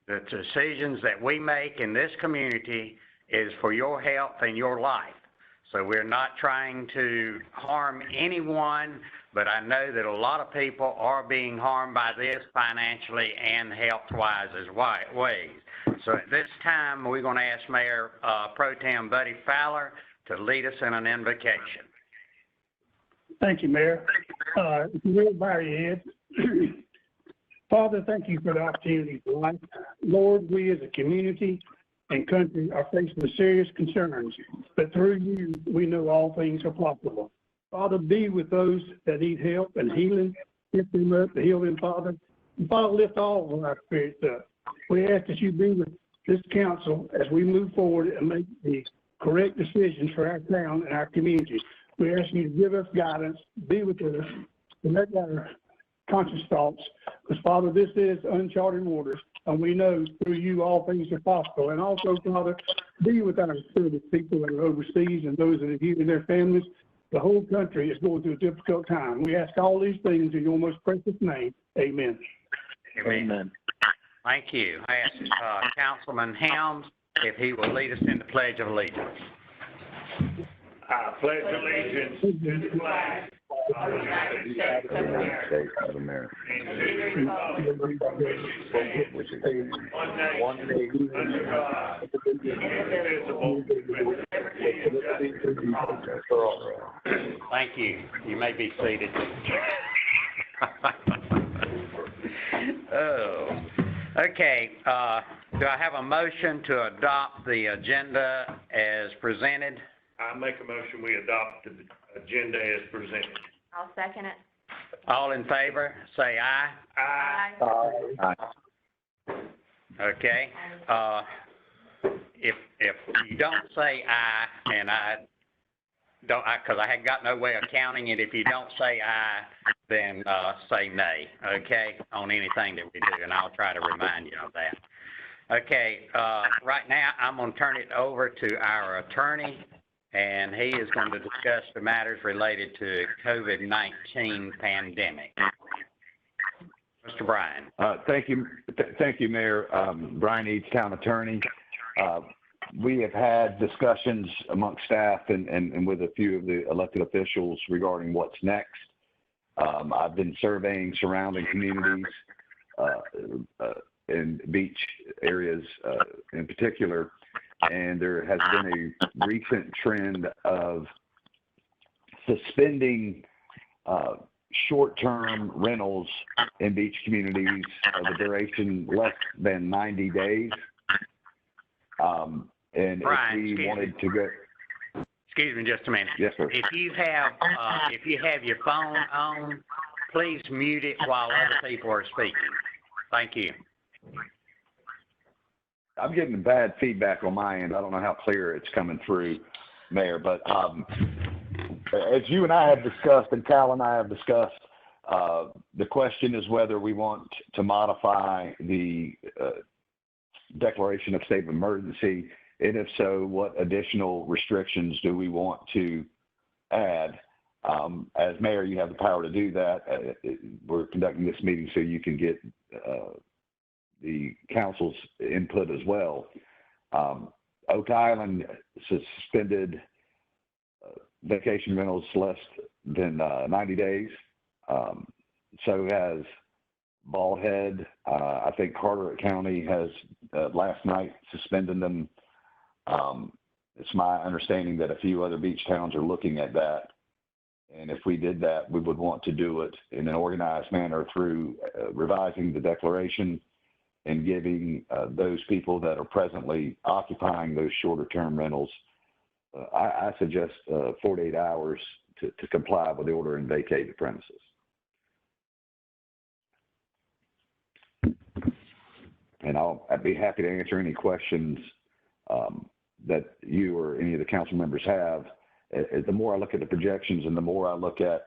The decisions that we make in this community is for your health and your life. So we're not trying to harm anyone, but I know that a lot of people are being harmed by this financially and health-wise as ways. So at this time, we're going to ask Mayor Pro-Tem Buddy Fowler to lead us in an invocation. Thank you, Mayor. If you will bow your head. Father, thank you for the opportunity for life. Lord, we as a community and country are facing with serious concerns, but through you, we know all things are possible. Father, be with those that need help and healing. Lift them up, heal them, Father. And Father, lift all of our spirits up. We ask that you be with this council as we move forward and make the correct decisions for our town and our community. We ask you to give us guidance, be with us, and let our conscious thoughts. Because, Father, this is uncharted waters, and we know through you all things are possible. And also, Father, be with our service people that are overseas and those that are here and their families. The whole country is going through a difficult time. We ask all these things in your most precious name. Amen. Amen. Thank you. I ask Councilman Helms if he will lead us in the Pledge of Allegiance. I pledge allegiance to the flag of the United States of America, and to the republic which stands one nation under God, indivisible, with liberty and justice for all. Thank you. You may be seated. Oh, okay. Do I have a motion to adopt the agenda as presented? I make a motion we adopt the agenda as presented. I'll second it. All in favor, say aye. Aye. Aye. Okay. If you don't say aye, and I don't, because I had got no way of counting it. If you don't say aye, then say nay. Okay, on anything that we do, and I'll try to remind you of that. Okay. Right now, I'm going to turn it over to our attorney, and he is going to discuss the matters related to COVID-19 pandemic. Mr. Bryan. Thank you, Mayor. Brian Eads, Town Attorney. We have had discussions amongst staff and with a few of the elected officials regarding what's next. I've been surveying surrounding communities in beach areas in particular, and there has been a recent trend of suspending short-term rentals in beach communities of a duration less than 90 days. And Brian, if we wanted to go... Excuse me just a minute. Yes, sir. If you have your phone on, please mute it while other people are speaking. Thank you. I'm getting bad feedback on my end. I don't know how clear it's coming through, Mayor, but as you and I have discussed, and Cal and I have discussed, the question is whether we want to modify the declaration of state of emergency, and if so, what additional restrictions do we want to add? As mayor, you have the power to do that. We're conducting this meeting so you can get the council's input as well. Oak Island suspended vacation rentals less than 90 days. So has Bald Head. I think Carteret County has last night suspended them. It's my understanding that a few other beach towns are looking at that. And if we did that, we would want to do it in an organized manner through revising the declaration and giving those people that are presently occupying those shorter term rentals, I suggest 48 hours to comply with the order and vacate the premises. And I'd be happy to answer any questions that you or any of the council members have. The more I look at the projections and the more I look at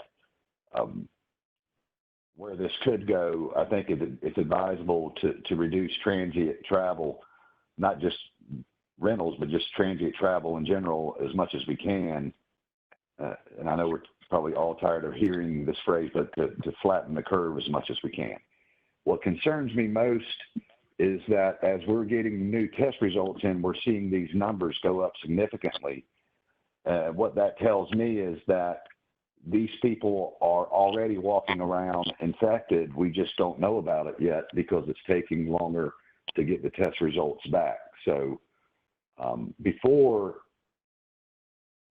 where this could go, I think it's advisable to reduce transient travel, not just rentals, but just transient travel in general as much as we can. And I know we're probably all tired of hearing this phrase, but to flatten the curve as much as we can. What concerns me most is that as we're getting new test results in, we're seeing these numbers go up significantly. What that tells me is that these people are already walking around infected. We just don't know about it yet because it's taking longer to get the test results back. So before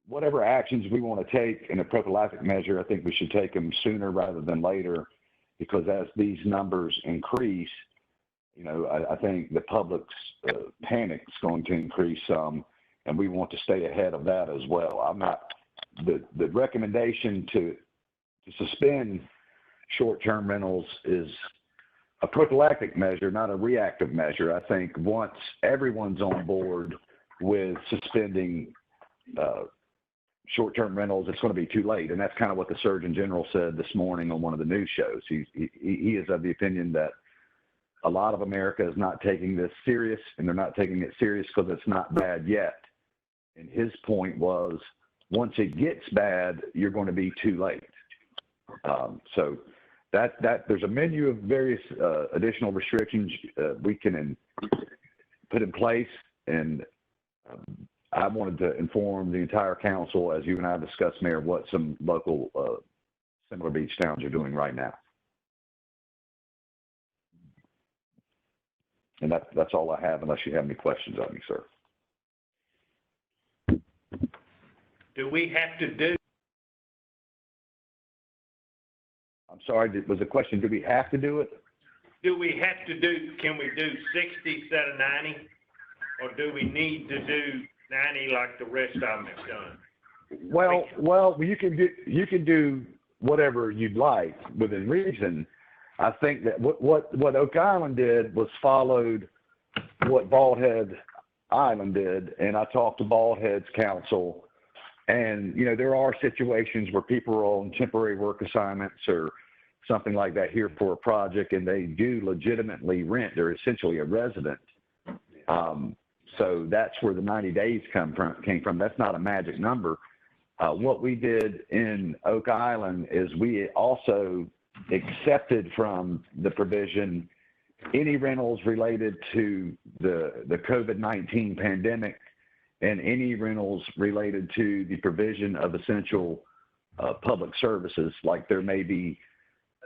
whatever actions we want to take in a prophylactic measure, I think we should take them sooner rather than later, because as these numbers increase, you know, I think the public's panic is going to increase some, and we want to stay ahead of that as well. I'm not, the recommendation to suspend short-term rentals is a prophylactic measure, not a reactive measure. I think once everyone's on board with suspending short-term rentals, it's going to be too late. And that's kind of what the Surgeon General said this morning on one of the news shows. He is of the opinion that a lot of America is not taking this serious, and they're not taking it serious because it's not bad yet. And his point was, once it gets bad, you're going to be too late. So that there's a menu of various additional restrictions we can put in place, and I wanted to inform the entire council, as you and I discussed, Mayor, what some local similar beach towns are doing right now. And that's all I have, unless you have any questions on me, sir. Do we have to do? I'm sorry, was the question, do we have to do it? Do we have to do, can we do 60 instead of 90? Or do we need to do 90 like the rest of them have done? Well, you can do whatever you'd like within reason. I think that what Oak Island did was followed what Bald Head Island did, and I talked to Bald Head's council, and you know, there are situations where people are on temporary work assignments or something like that here for a project, and they do legitimately rent. They're essentially a resident. So that's where the 90 days came from. That's not a magic number. What we did in Oak Island is we also accepted from the provision any rentals related to the COVID-19 pandemic and any rentals related to the provision of essential public services, like there may be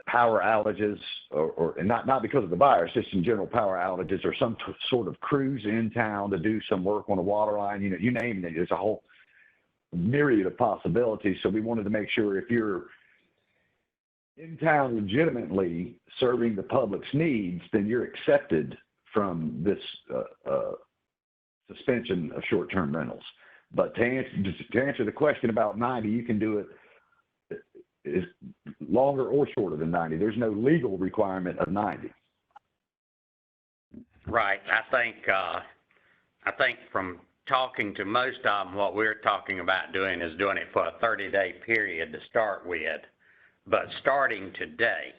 power outages or not because of the virus, just in general power outages, or some sort of crews in town to do some work on a water line. You know, you name it, there's a whole myriad of possibilities. So we wanted to make sure if you're in town legitimately serving the public's needs, then you're accepted from this suspension of short-term rentals. But to answer the question about 90, you can do it is longer or shorter than 90. There's no legal requirement of 90. Right. I think from talking to most of them, what we're talking about doing is doing it for a 30-day period to start with, but starting today.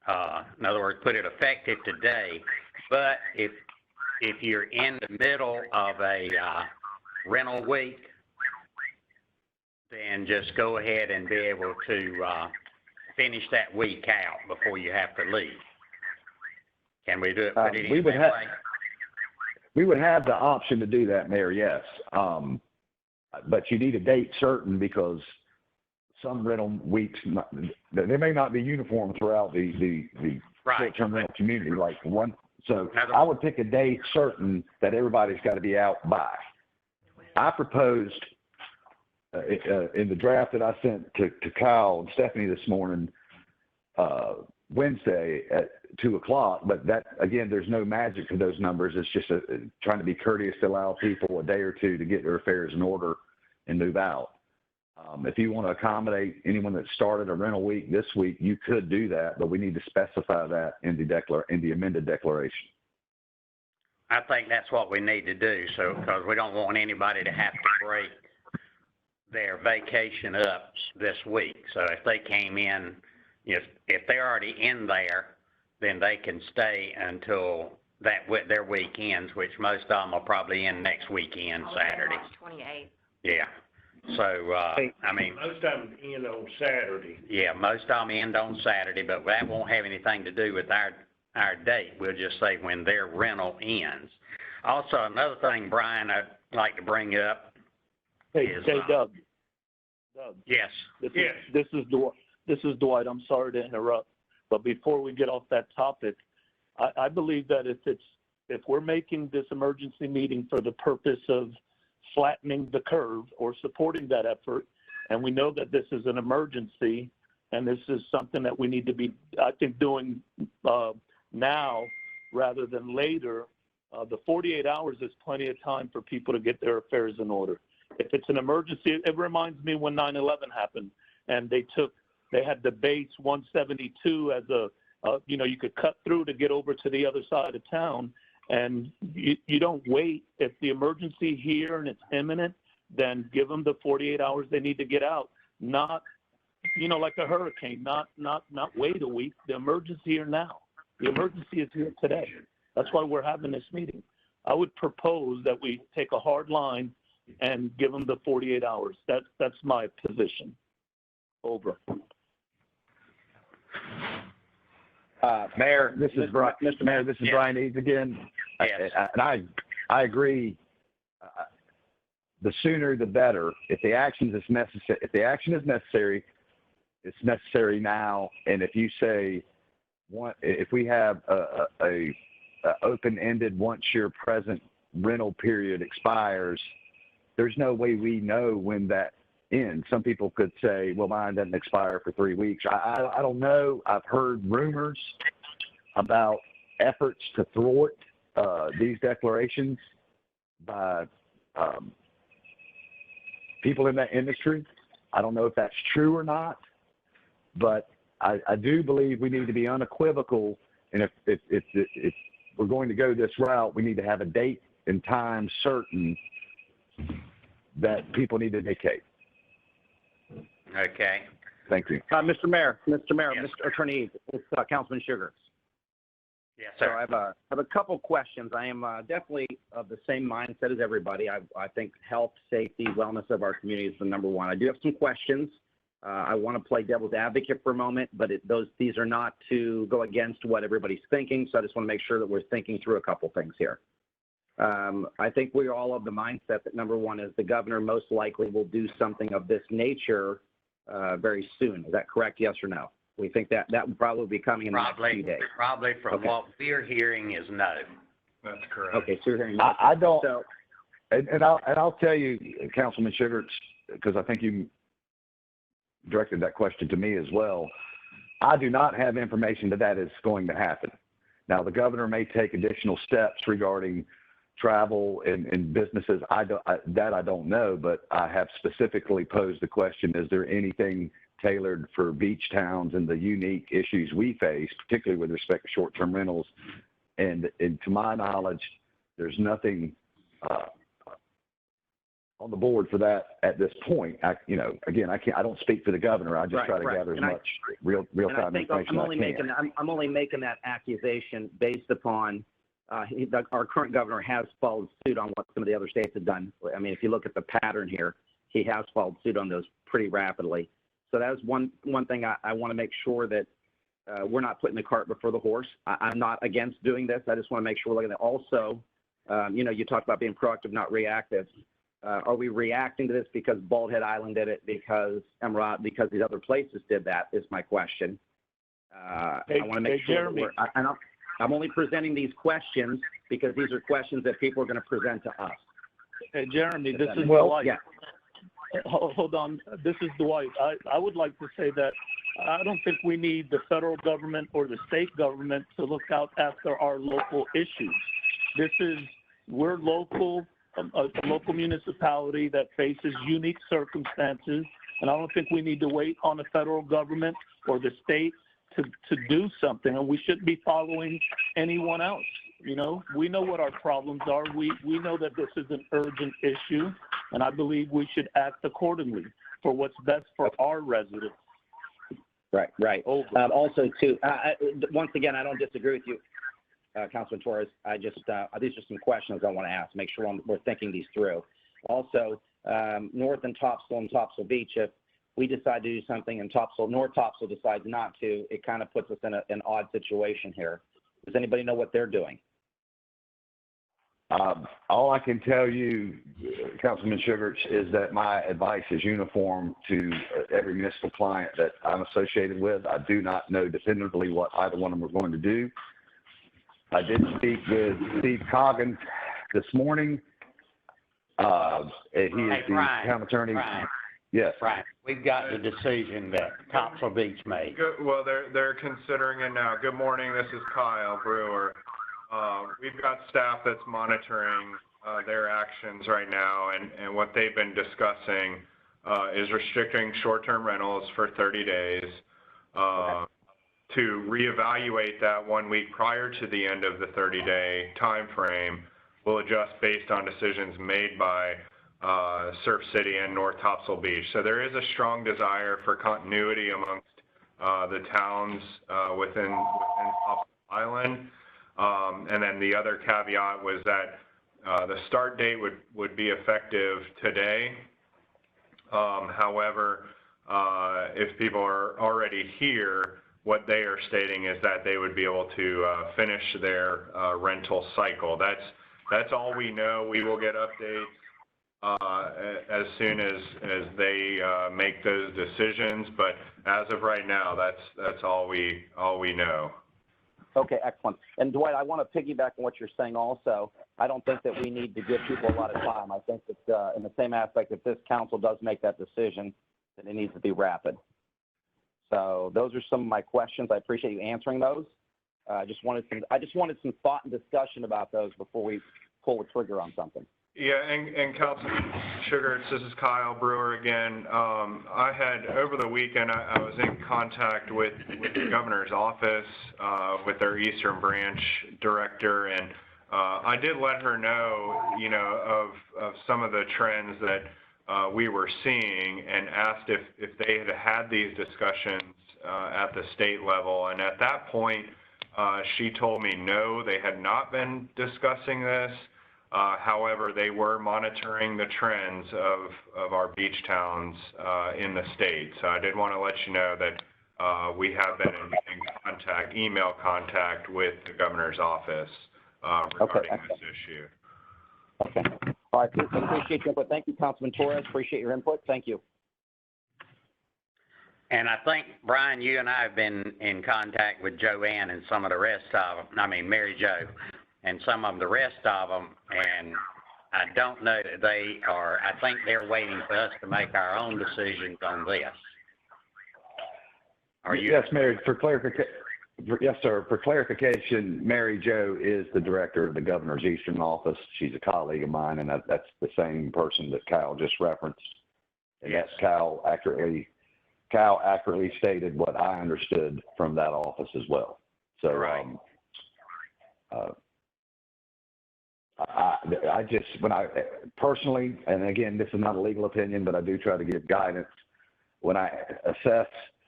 In other words, put it effective today. But if you're in the middle of a rental week, then just go ahead and be able to finish that week out before you have to leave. Can we do it? Put it in that way? We would have the option to do that, Mayor, yes. But you need a date certain, because some rental weeks, they may not be uniform throughout the Right. short-term rental community. Like one, so I would pick a date certain that everybody's got to be out by. I proposed in the draft that I sent to Kyle and Stephanie this morning, Wednesday at 2:00, but that, again, there's no magic to those numbers. It's just trying to be courteous to allow people a day or two to get their affairs in order and move out. If you want to accommodate anyone that started a rental week this week, you could do that, but we need to specify that in the amended declaration. I think that's what we need to do, so, because we don't want anybody to have to break their vacation up this week. So if they came in, if they're already in there, then they can stay until their weekends, which most of them are probably in next weekend, Saturday. March 28th. Yeah. So, I mean. Most of them end on Saturday. Yeah, most of them end on Saturday, but that won't have anything to do with our our date. We'll just say when their rental ends. Also, another thing, Brian, I'd like to bring up Hey, is, Doug. yes, This is Dwight. I'm sorry to interrupt, but before we get off that topic, I believe that if we're making this emergency meeting for the purpose of flattening the curve or supporting that effort, and we know that this is an emergency, and this is something that we need to be, I think, doing now rather than later, the 48 hours is plenty of time for people to get their affairs in order. If it's an emergency, it reminds me when 9/11 happened, and they had the base 172 as you could cut through to get over to the other side of town, and you don't wait. If the emergency here and it's imminent, then give them the 48 hours they need to get out, not, like a hurricane, not wait a week. The emergency here now. The emergency is here today. That's why we're having this meeting. I would propose that we take a hard line and give them the 48 hours. That's my position. Over. Mayor, this is Brian. Mr. Mayor, this is Brian Eads again. Yes. And I agree. The sooner the better. If the action is necessary, it's necessary now. And if you say, if we have a open-ended once your present rental period expires, there's no way we know when that ends. Some people could say, well, mine doesn't expire for 3 weeks. I don't know. I've heard rumors about efforts to thwart these declarations by people in that industry. I don't know if that's true or not, but I do believe we need to be unequivocal. And if we're going to go this route, we need to have a date and time certain that people need to vacate. okay. Thank you. Mr. Mayor, Yes. Mr. Attorney, it's Councilman Shugarts. Yes, So sir. I have a couple questions. I am definitely of the same mindset as everybody. I think health, safety, wellness of our community is the number one. I do have some questions. I want to play devil's advocate for a moment, but these are not to go against what everybody's thinking. So I just want to make sure that we're thinking through a couple things here. I think we're all of the mindset that number one is the governor most likely will do something of this nature very soon. Is that correct? Yes or no? We think that will probably be coming in the next few days. Probably from Okay. what we're hearing is no. That's correct. Okay, so you're hearing no. I don't, So, and I'll tell you, Councilman Shugarts, because I think you directed that question to me as well. I do not have information that is going to happen. Now, the governor may take additional steps regarding travel and businesses. I don't know, but I have specifically posed the question: is there anything tailored for beach towns and the unique issues we face, particularly with respect to short-term rentals? And to my knowledge, there's nothing on the board for that at this point. Again, I don't speak for the governor. I just try to gather as much real-time information as I can. I'm only making that accusation based upon our current governor has followed suit on what some of the other states have done. I mean, if you look at the pattern here, he has followed suit on those pretty rapidly. So that is one thing I want to make sure that we're not putting the cart before the horse. I'm not against doing this. I just want to make sure we're looking at it. Also, you talked about being proactive, not reactive. Are we reacting to this because Bald Head Island did it, because Emerald, because these other places did that, is my question. I want to make sure Jeremy. that I'm only presenting these questions because these are questions that people are going to present to us. Hey, Jeremy, this is Well, Dwight. Yeah. Hold on. This is Dwight. I would like to say that I don't think we need the federal government or the state government to look out after our local issues. We're local, a local municipality that faces unique circumstances, and I don't think we need to wait on the federal government or the state to do something, and we shouldn't be following anyone else. We know what our problems are. We know that this is an urgent issue, and I believe we should act accordingly for what's best for our residents. Right. Over. Also, too, once again, I don't disagree with you, Councilman Torres. These are some questions I want to ask. Make sure we're thinking these through. Also, North and Topsail Beach, if we decide to do something and North Topsail decides not to, it kind of puts us in an odd situation here. Does anybody know what they're doing? All I can tell you, Councilman Shugarts, is that my advice is uniform to every municipal client that I'm associated with. I do not know definitively what either one of them are going to do. I did speak with Steve Coggins this morning. And he is the town attorney. Brian, Yes. Brian, we've got the decision that Topsail Beach made. Good. Well, they're considering it now. Good morning. This is Kyle Brewer. We've got staff that's monitoring their actions right now, and what they've been discussing is restricting short-term rentals for 30 days. To reevaluate that 1 week prior to the end of the 30-day time frame, we'll adjust based on decisions made by Surf City and North Topsail Beach. So there is a strong desire for continuity amongst the towns within Topsail Island. And then the other caveat was that the start date would be effective today. However, if people are already here, what they are stating is that they would be able to finish their rental cycle. That's all we know. We will get updates as soon as they make those decisions. But as of right now, that's all we know. Okay, excellent. And Dwight, I want to piggyback on what you're saying also. I don't think that we need to give people a lot of time. I think that in the same aspect, if this council does make that decision, then it needs to be rapid. So those are some of my questions. I appreciate you answering those. I just wanted some thought and discussion about those before we pull the trigger on something. Yeah, and Councilman Shugarts, this is Kyle Brewer again. I had, over the weekend, I was in contact with the governor's office, with their Eastern Branch director, and I did let her know, of some of the trends that we were seeing, and asked if they had these discussions at the state level. And at that point, she told me no, they had not been discussing this. However, they were monitoring the trends of our beach towns in the state. So I did want to let you know that we have been in contact, email contact with the governor's office regarding this issue. Okay. All right. Appreciate your input. Thank you, Councilman Torres. Appreciate your input. Thank you. And I think, Brian, you and I have been in contact with Joanne and some of the rest of them, Mary Jo, and some of the rest of them, and I don't know that they are, I think they're waiting for us to make our own decisions on this. Are you? Yes, Mary, yes, sir. For clarification, Mary Jo is the director of the governor's Eastern office. She's a colleague of mine, and that's the same person that Kyle just referenced. And yes. That's Kyle accurately stated what I understood from that office as well. So, right. I just, when I personally, and again, this is not a legal opinion, but I do try to give guidance. When I assess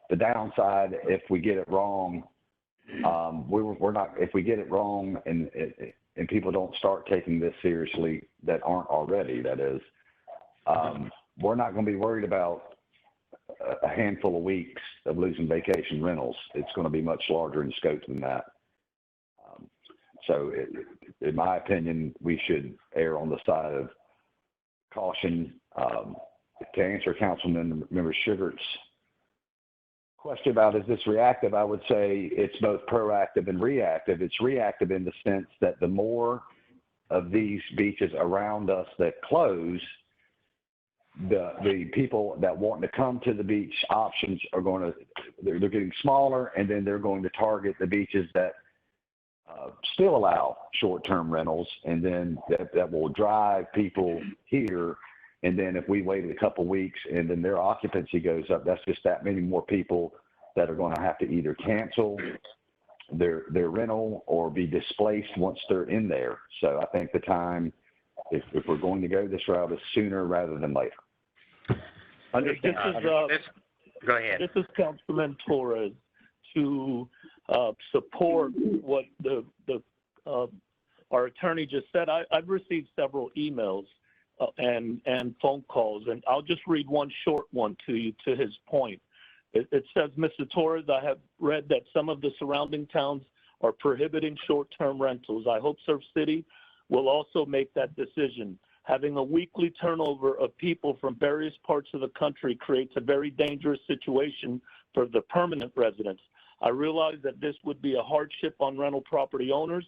the downside, if we get it wrong, we're not, if we get it wrong and people don't start taking this seriously that aren't already, that is, we're not going to be worried about a handful of weeks of losing vacation rentals. It's going to be much larger in scope than that. So in my opinion, we should err on the side of caution. To answer Councilmember Shugarts' question about is this reactive, I would say it's both proactive and reactive. It's reactive in the sense that the more of these beaches around us that close, the people that want to come to the beach options are they're getting smaller, and then they're going to target the beaches that still allow short-term rentals, and then that will drive people here. And then if we waited a couple weeks and then their occupancy goes up, that's just that many more people that are going to have to either cancel their rental or be displaced once they're in there. So I think the time, if we're going to go this route, is sooner rather than later. Understand. Go ahead. This is Councilman Torres. To support what our attorney just said, I've received several emails and phone calls, and I'll just read one short one to you to his point. It says, Mr. Torres, I have read that some of the surrounding towns are prohibiting short-term rentals. I hope Surf City will also make that decision. Having a weekly turnover of people from various parts of the country creates a very dangerous situation for the permanent residents. I realize that this would be a hardship on rental property owners,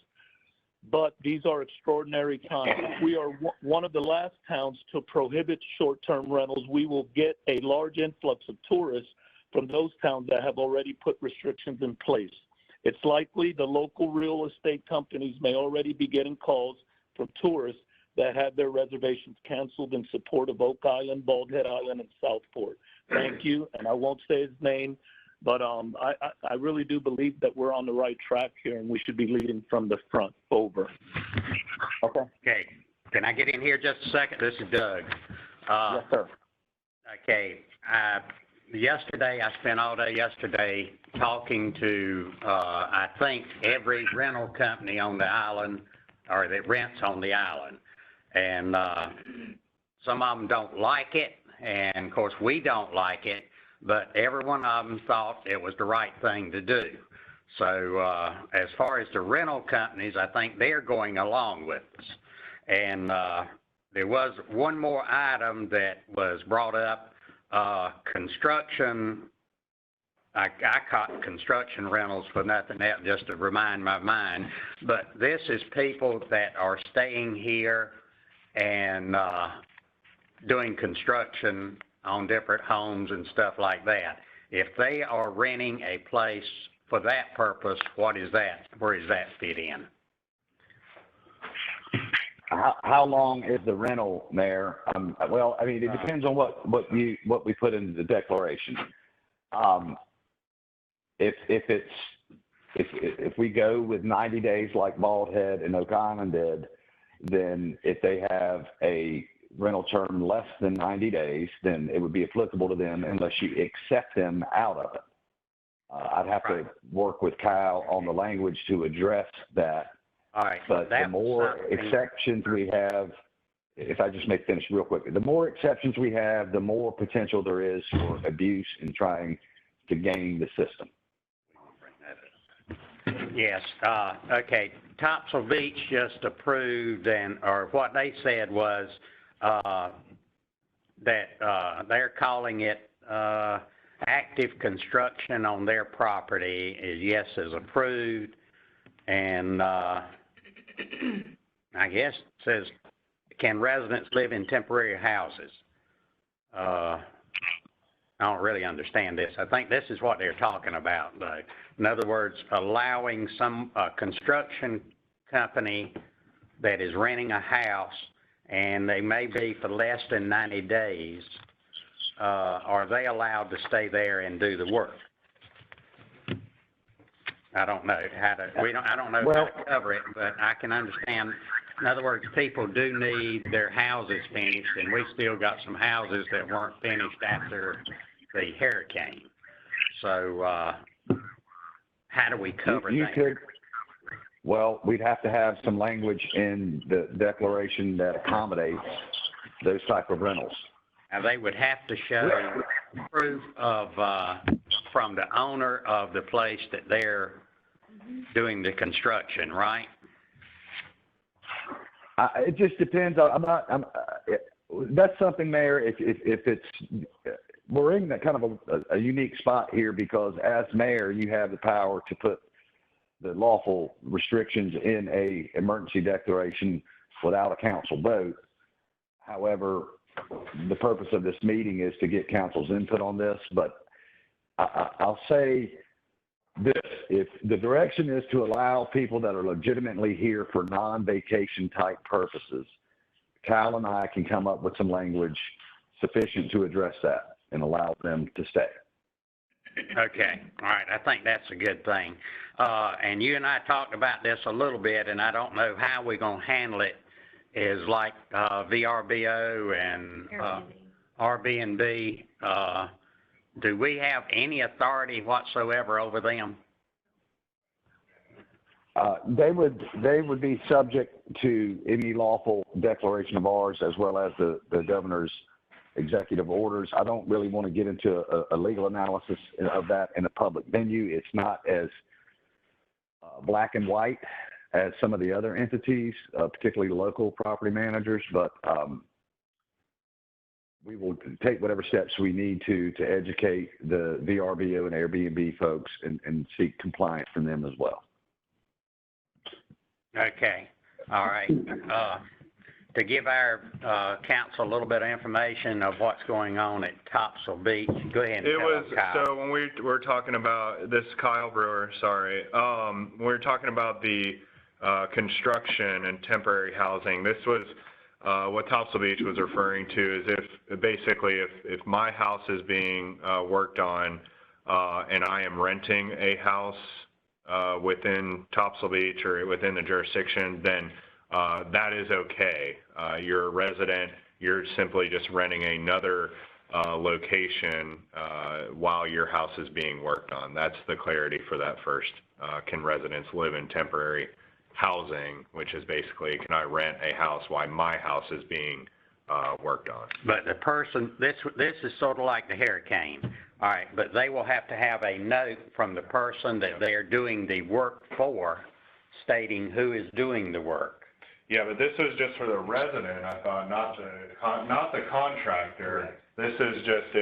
but these are extraordinary times. If we are one of the last towns to prohibit short-term rentals, we will get a large influx of tourists from those towns that have already put restrictions in place. It's likely the local real estate companies may already be getting calls from tourists that had their reservations canceled in support of Oak Island, Bald Head Island, and Southport. Thank you, and I won't say his name, but I really do believe that we're on the right track here, and we should be leading from the front. Over. Okay. Okay, can I get in here just a second? This is Doug. Yes, sir. Okay, yesterday, I spent all day yesterday talking to, I think, every rental company on the island, or that rents on the island. And some of them don't like it, and of course, we don't like it, but every one of them thought it was the right thing to do. So as far as the rental companies, I think they're going along with us. And there was one more item that was brought up, construction. I caught construction rentals for nothing else, just to remind my mind. But this is people that are staying here and doing construction on different homes and stuff like that. If they are renting a place for that purpose, what is that? Where does that fit in? How long is the rental, Mayor? Well, I mean, it depends on what we put into the declaration. If we go with 90 days like Bald Head and Oak Island did, then if they have a rental term less than 90 days, then it would be applicable to them unless you accept them out of it. I'd have to work with Kyle on the language to address that. All right. But the more exceptions we have, if I just may finish real quick, the more exceptions we have, the more potential there is for abuse in trying to game the system. Yes. Okay. Topsail Beach just approved, or what they said was that they're calling it active construction on their property is approved, and I guess it says, can residents live in temporary houses? I don't really understand this. I think this is what they're talking about, though. In other words, allowing some construction company that is renting a house, and they may be for less than 90 days, are they allowed to stay there and do the work? I don't know how to, I don't know how to cover it, but I can understand. In other words, people do need their houses finished, and we still got some houses that weren't finished after the hurricane. So, how do we cover that? Well, we'd have to have some language in the declaration that accommodates those type of rentals. Now, they would have to show proof of, from the owner of the place that they're doing the construction, right? It just depends. That's something, Mayor, if it's, we're in that kind of a unique spot here because as mayor, you have the power to put the lawful restrictions in a emergency declaration without a council vote. However, the purpose of this meeting is to get council's input on this, but I'll say this, if the direction is to allow people that are legitimately here for non-vacation type purposes, Kyle and I can come up with some language sufficient to address that and allow them to stay. Okay, all right, I think that's a good thing. And you and I talked about this a little bit, and I don't know how we're going to handle it, is like VRBO and Airbnb. Do we have any authority whatsoever over them? They would be subject to any lawful declaration of ours as well as the governor's executive orders. I don't really want to get into a legal analysis of that in a public venue. It's not as black and white as some of the other entities, particularly local property managers, but we will take whatever steps we need to educate the VRBO and Airbnb folks and seek compliance from them as well. Okay, all right. To give our council a little bit of information of what's going on at Topsail Beach, go ahead and It tell was, them, Kyle. so when we were talking about, this Kyle Brewer, sorry, when we were talking about the construction and temporary housing, this was what Topsail Beach was referring to is if my house is being worked on and I am renting a house within Topsail Beach or within the jurisdiction, then that is okay. You're a resident, you're simply just renting another location while your house is being worked on. That's the clarity for that first. Can residents live in temporary housing, which is basically, can I rent a house while my house is being worked on? But the person, this is sort of like the hurricane. All right, but they will have to have a note from the person that they are doing the work for, stating who is doing the work. Yeah, but this is just for the resident, I thought, not the contractor. This is just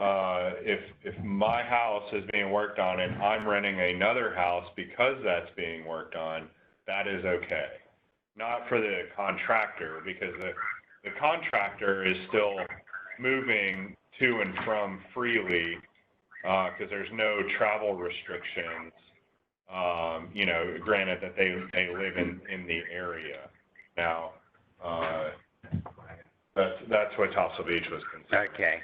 if my house is being worked on and I'm renting another house because that's being worked on, that is okay. Not for the contractor, because the contractor is still moving to and from freely, because there's no travel restrictions. You know, granted that they live in the area. Now, that's what Topsail Beach was concerned. Okay.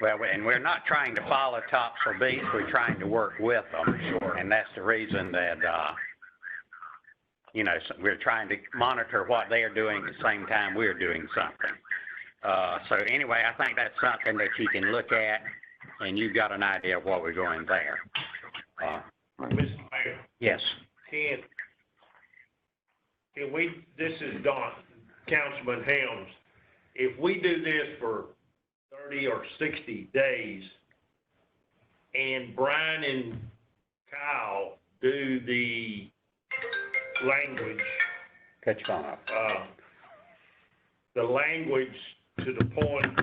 Well, and we're not trying to follow Topsail Beach, we're trying to work with them. Sure. And that's the reason that, you know, we're trying to monitor what they are doing at the same time we're doing something. So anyway, I think that's something that you can look at, and you've got an idea of what we're doing there. Mr. Mayor, Yes. can we, this is Don, Councilman Helms, if we do this for 30 or 60 days, and Brian and Kyle do the language, Cut your phone off. the language to the point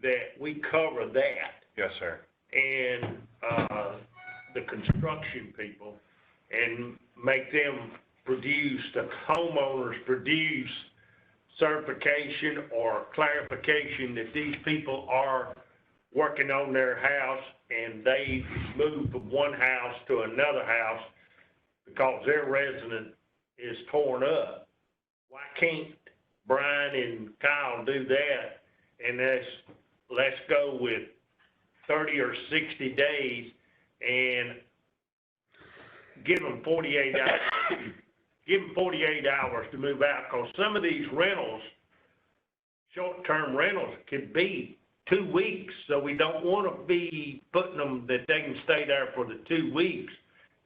that we cover that, Yes, sir. and the construction people, and make them produce, the homeowners produce certification or clarification that these people are working on their house and they moved from one house to another house because their resident is torn up. Why can't Brian and Kyle do that? And let's go with 30 or 60 days and give them 48 hours. Give them 48 hours to move out, because some of these rentals, short-term rentals, could be 2 weeks. So we don't want to be putting them that they can stay there for the 2 weeks.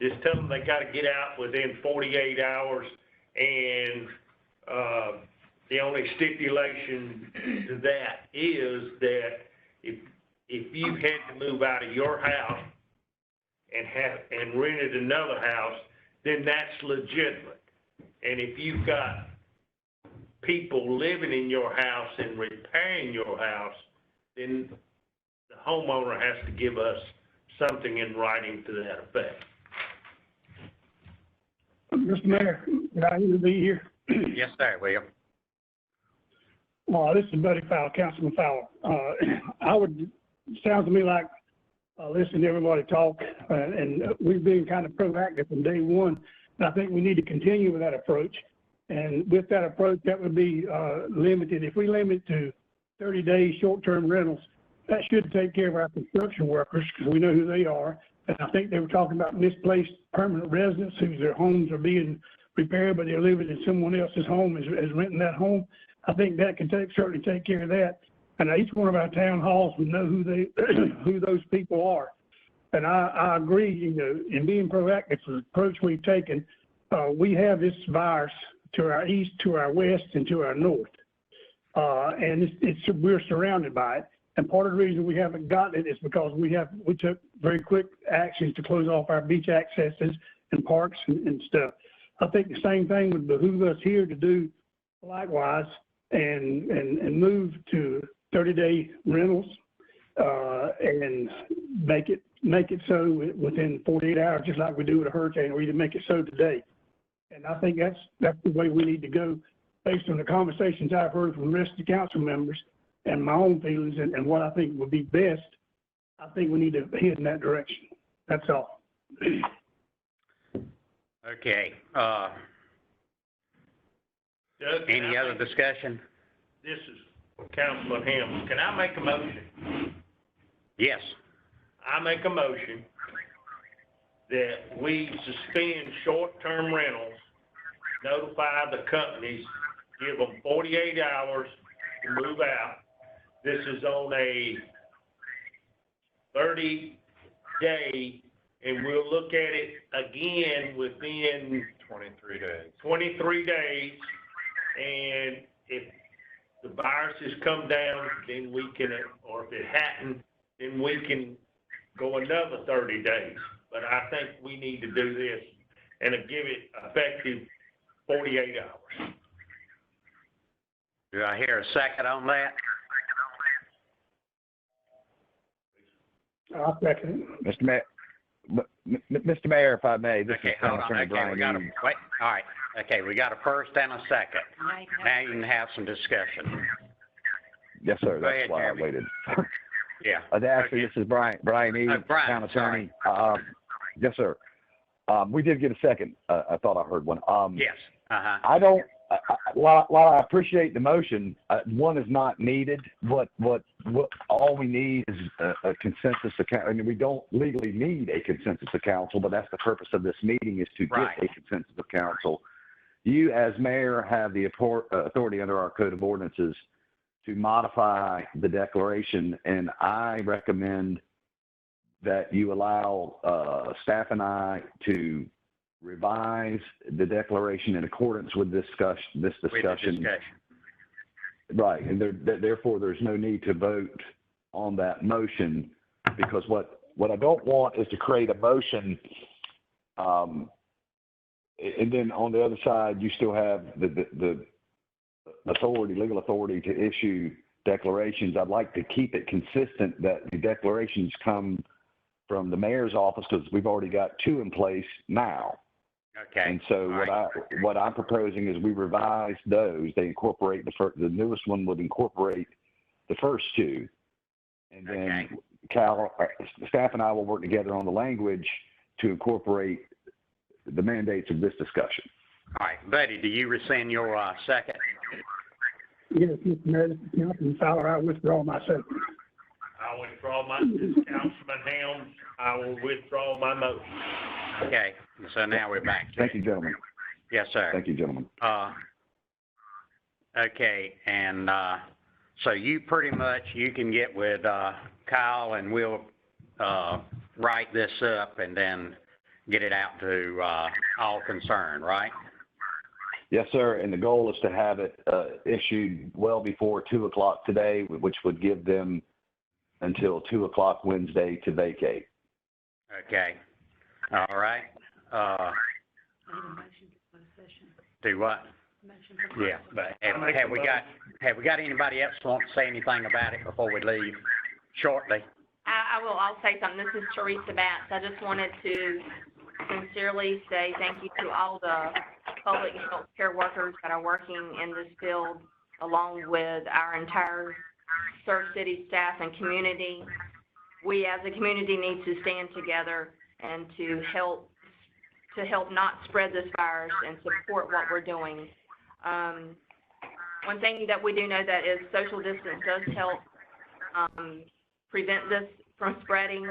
Just tell them they got to get out within 48 hours. And the only stipulation to that is that if you had to move out of your house and rented another house, then that's legitimate. And if you've got people living in your house and repairing your house, then the homeowner has to give us something in writing to that effect. Mr. Mayor, can I even be here? Yes, sir, William. This is Buddy Fowler, Councilman Fowler. Sounds to me like listening to everybody talk, and we've been kind of proactive from day one. And I think we need to continue with that approach. And with that approach, that would be limited. If we limit to 30 days short-term rentals, that should take care of our construction workers, because we know who they are. And I think they were talking about misplaced permanent residents whose their homes are being repaired, but they're living in someone else's home, as renting that home. I think that can certainly take care of that. And each one of our town halls would know who who those people are. And I agree, you know, in being proactive for the approach we've taken, we have this virus to our east, to our west, and to our north. And we're surrounded by it. And part of the reason we haven't gotten it is because we took very quick actions to close off our beach accesses and parks and stuff. I think the same thing would behoove us here to do likewise and move to 30-day rentals, and make it so within 48 hours, just like we do with a hurricane, or even make it so today. And I think that's the way we need to go based on the conversations I've heard from the rest of the council members and my own feelings and what I think would be best. I think we need to head in that direction. That's all. Okay, any other discussion? This is Councilman Helms. Can I make a motion? Yes. I make a motion that we suspend short-term rentals, notify the companies, give them 48 hours to move out. This is on a 30-day, and we'll look at it again within 23 days. 23 days, and if the virus has come down, then we can, or if it hadn't, then we can go another 30 days. But I think we need to do this and give it effective 48 hours. Do I hear a second on that? I'll second it. Mr. Mayor, if I may, this Okay, is hold on. Attorney Okay, Brian we got a, Eads. wait, all right. Okay, we got a first and a second. Now you can have some discussion. Yes, sir, Go ahead, that's why I Jeremy. waited. Yeah. Actually, Okay. this is Brian Eads, Brian, Town Attorney. Yes, sir. We did get a second. I thought I heard one. Yes. Uh-huh. I don't, while I appreciate the motion, one is not needed. What all we need is a consensus of council. I mean, we don't legally need a consensus of council, but that's the purpose of this meeting, is to Right. get a consensus of council. You, as mayor, have the authority under our code of ordinances to modify the declaration, and I recommend that you allow staff and I to revise the declaration in accordance with this discussion. With the discussion. Right, and therefore there's no need to vote on that motion, because what I don't want is to create a motion, and then on the other side you still have the legal authority to issue declarations. I'd like to keep it consistent that the declarations come from the mayor's office, because we've already got two in place now. Okay. And so what I'm proposing is we revise those. They incorporate the newest one would incorporate the first two. And then staff and I will work together on the language to incorporate the mandates of this discussion. All right, Buddy, do you rescind your second? Yes, Mr. Mayor, Councilman Fowler, I withdraw my second. I withdraw my, Councilman Helms, I will withdraw my motion. Okay, so now we're back to Thank it. you, gentlemen. Yes, sir. Thank you, gentlemen. Okay, and so you pretty much, you can get with Kyle and we'll write this up and then get it out to all concerned, right? Yes, sir. And the goal is to have it issued well before 2 o'clock today, which would give them until 2 o'clock Wednesday to vacate. Okay. All right. Do what? Yeah, but have we got anybody else want to say anything about it before we leave shortly? I'll say something. This is Teresa Batts. I just wanted to sincerely say thank you to all the public health care workers that are working in this field, along with our entire Surf City staff and community. We as a community need to stand together and to help not spread this virus and support what we're doing. One thing that we do know that is social distance does help prevent this from spreading,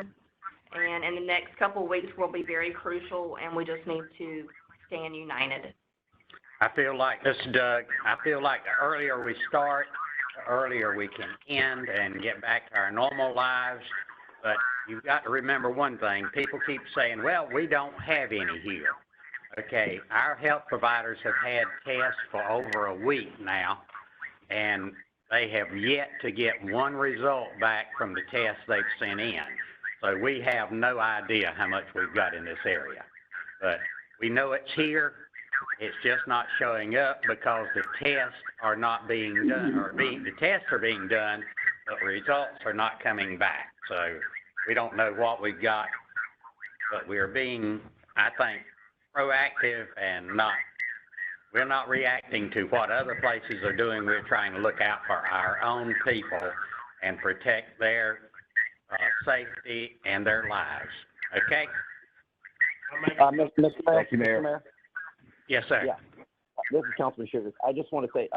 and in the next couple of weeks will be very crucial, and we just need to stand united. I feel like, this is Doug, I feel like the earlier we start, the earlier we can end and get back to our normal lives. But you've got to remember one thing. People keep saying, well, we don't have any here. Okay, our health providers have had tests for over a week now, and they have yet to get one result back from the tests they've sent in. So we have no idea how much we've got in this area. But We know it's here. It's just not showing up because the tests are not being done, the tests are being done, but results are not coming back. So we don't know what we've got, but we're being, I think, proactive and we're not reacting to what other places are doing. We're trying to look out for our own people and protect their safety and their lives. Okay? Mr. Mayor? Thank you, Mayor. Mr. Mayor? Yes, sir. Yeah. This is Councilman Shugarts. I just want to say,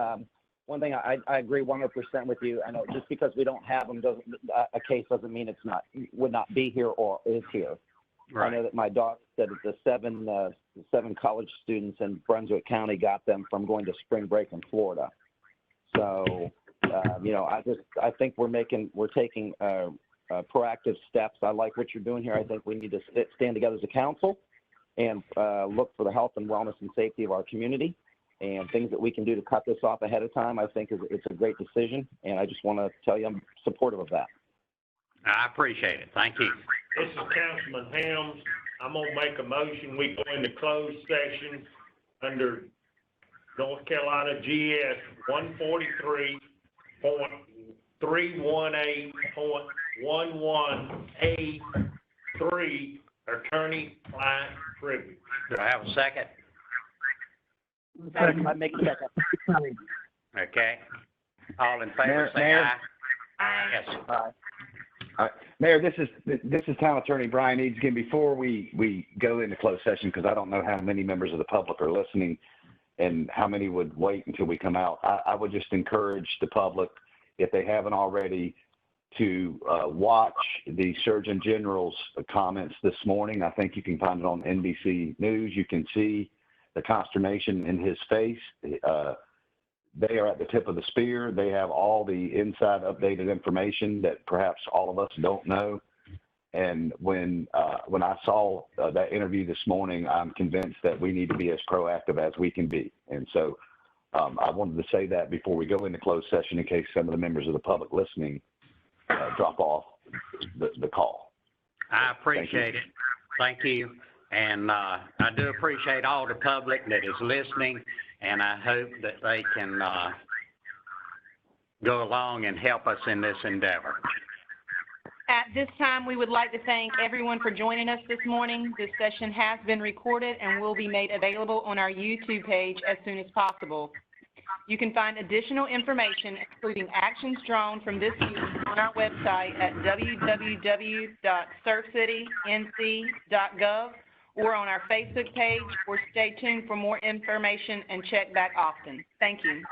one thing, I agree 100% with you. I know just because we don't have them doesn't, a case doesn't mean would not be here or is here. Right. I know that my daughter said that the seven college students in Brunswick County got them from going to spring break in Florida. So, I think we're taking proactive steps. I like what you're doing here. I think we need to stand together as a council and look for the health and wellness and safety of our community, and things that we can do to cut this off ahead of time. I think it's a great decision, and I just want to tell you I'm supportive of that. I appreciate it. Thank you. This is Councilman Helms. I'm gonna make a motion, we go into closed session under North Carolina GS 143.318.11A3, attorney-client privilege. Do I have a second? I make a second. Okay. All in favor, say Mayor? aye. Aye. Yes. Mayor, this is Town Attorney Brian Eads. Again, before we go into closed session, because I don't know how many members of the public are listening and how many would wait until we come out, I would just encourage the public, if they haven't already, to watch the Surgeon General's comments this morning. I think you can find it on NBC News. You can see the consternation in his face. They are at the tip of the spear. They have all the inside updated information that perhaps all of us don't know. And when I saw that interview this morning, I'm convinced that we need to be as proactive as we can be. And so I wanted to say that before we go into closed session in case some of the members of the public listening drop off the call. I appreciate it. Thank you. And I do appreciate all the public that is listening, and I hope that they can go along and help us in this endeavor. At this time, we would like to thank everyone for joining us this morning. This session has been recorded and will be made available on our YouTube page as soon as possible. You can find additional information, including actions drawn from this meeting, on our website at www.surfcitync.gov or on our Facebook page, or stay tuned for more information and check back often. Thank you.